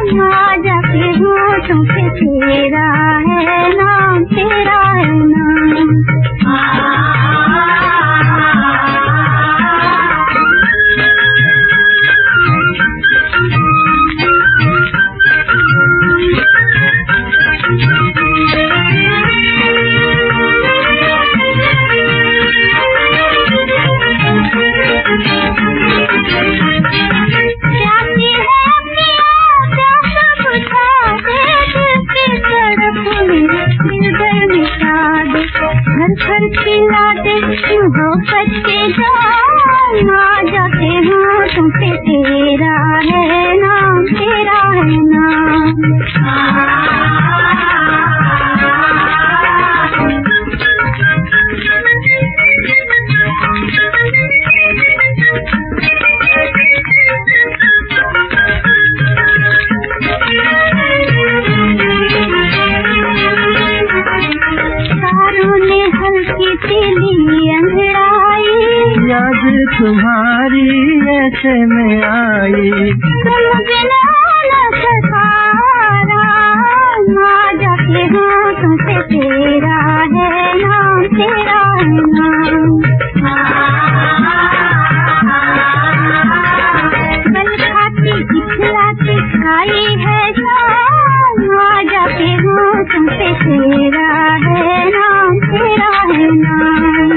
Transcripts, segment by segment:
आ जाके होठों पे तेरा है नाम, तेरा है नाम। घर खिला दे मोहब्बत के जाम, आ जाते होठों पे तेरा है नाम, तेरा है नाम। तेरी अंगड़ाई याद तुम्हारी ऐसे में आई, मुझे ना सहारा आ जाके होठों पे तेरा है नाम, तेरा है नाम। बल खाती दिखलाती खाई है शाम, आ जाके होठों पे तेरा है नाम, तेरा है नाम।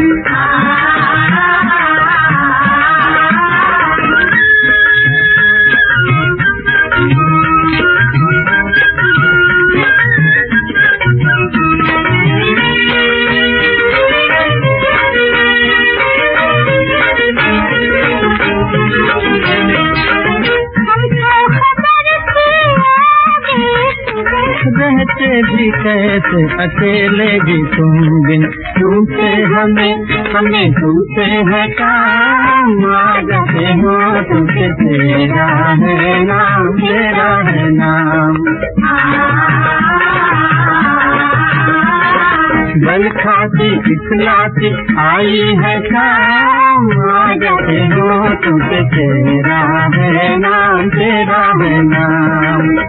रहते भी कैसे अकेले भी तुम बिन, तुमसे हमें तुमसे है काम, आ जाते होठों पे तेरा है नाम, तेरा है नाम। बल खाती इखलाती आई है काम, आ जाते होठों पे तेरा है नाम, तेरा है नाम।